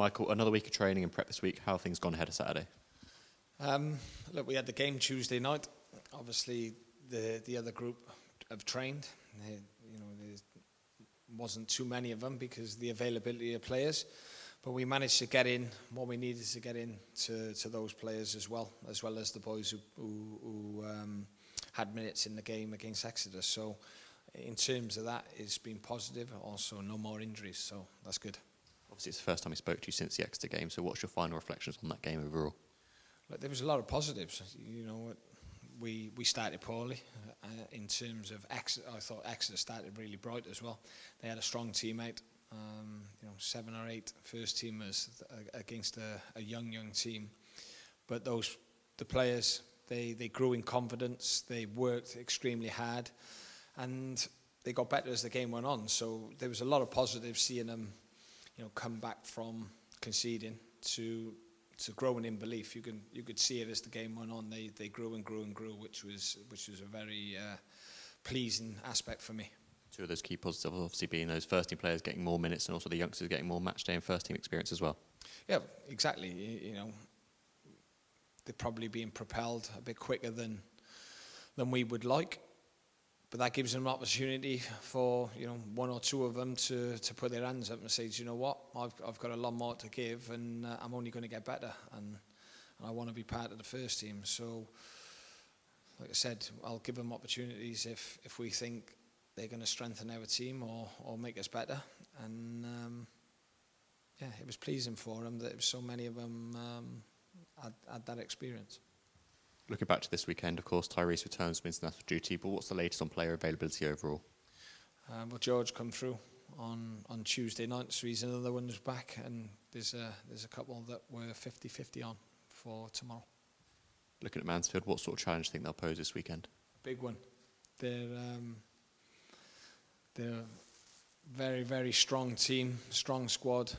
Michael, another week of training and prep this week. How have things gone ahead of Saturday? Look, we had the game Tuesday night. Obviously, the other group have trained. There wasn't too many of them because of the availability of players. But we managed to get in what we needed to get in to those players as well as the boys who had minutes in the game against Exeter. So in terms of that, it's been positive. Also, no more injuries, so that's good. Obviously, it's the first time we spoke to you since the Exeter game, so what's your final reflections on that game overall? Look, there was a lot of positives. We started poorly in terms of Exeter. I thought Exeter started really bright as well. They had a strong team out. 7 or 8 first teamers against a young team, but the players they grew in confidence. They worked extremely hard, and they got better as the game went on. So there was a lot of positives seeing them, come back from conceding to growing in belief. You could see it as the game went on. They grew and grew and grew, which was a very pleasing aspect for me. Two of those key positives obviously being those first team players getting more minutes and also the youngsters getting more match day and first team experience as well. Yeah, exactly. They're probably being propelled a bit quicker than we would like, but that gives them an opportunity for one or two of them to put their hands up and say, you know what, I've got a lot more to give, and I'm only going to get better, and I want to be part of the first team. So, like I said, I'll give them opportunities if we think they're going to strengthen our team or make us better. And it was pleasing for them that so many of them had that experience. Looking back to this weekend, of course, Tyrese returns from international duty, but what's the latest on player availability overall? Well, George come through on Tuesday night, so he's another one who's back, and there's a couple that were 50-50 on for tomorrow. Looking at Mansfield, what sort of challenge do you think they'll pose this weekend? Big one. They're a very, very strong team, strong squad.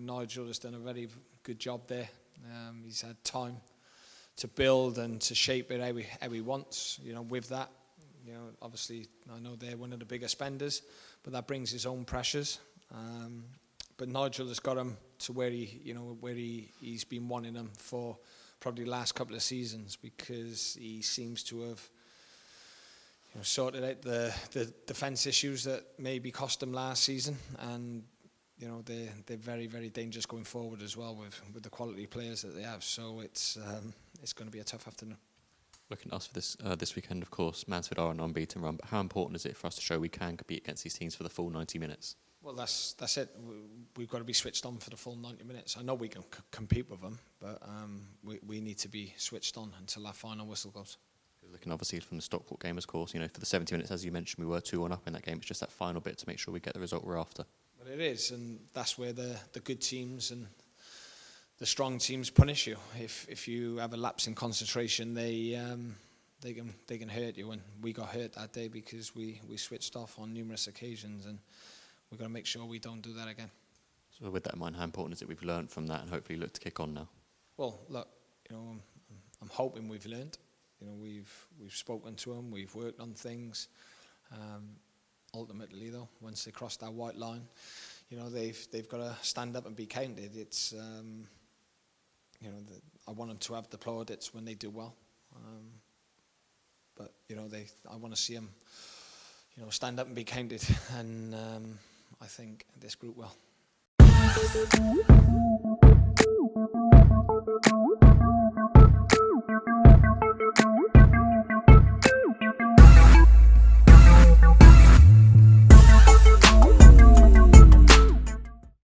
Nigel has done a very good job there. He's had time to build and to shape it how he wants. With that, obviously I know they're one of the bigger spenders, but that brings his own pressures. But Nigel has got him to where he's been wanting them for probably the last couple of seasons, because he seems to have sorted out the defence issues that maybe cost them last season, and they're very, very dangerous going forward as well with the quality players that they have. So it's going to be a tough afternoon. Looking at us for this weekend, of course, Mansfield are an unbeaten run, but how important is it for us to show we can compete against these teams for the full 90 minutes? Well, that's it. We've got to be switched on for the full 90 minutes. I know we can compete with them, but we need to be switched on until that final whistle goes. Looking obviously from the Stockport game, of course, for the 70 minutes, as you mentioned, we were 2-1 up in that game. It's just that final bit to make sure we get the result we're after. Well, it is, and that's where the good teams and the strong teams punish you. If you have a lapse in concentration, they can hurt you, and we got hurt that day because we switched off on numerous occasions, and we've got to make sure we don't do that again. So with that in mind, how important is it we've learned from that and hopefully look to kick on now? Well, look, I'm hoping we've learned. We've spoken to them, we've worked on things. Ultimately, though, once they cross that white line, they've got to stand up and be counted. It's I want them to have the plaudits when they do well, but I want to see them stand up and be counted, and I think this group will.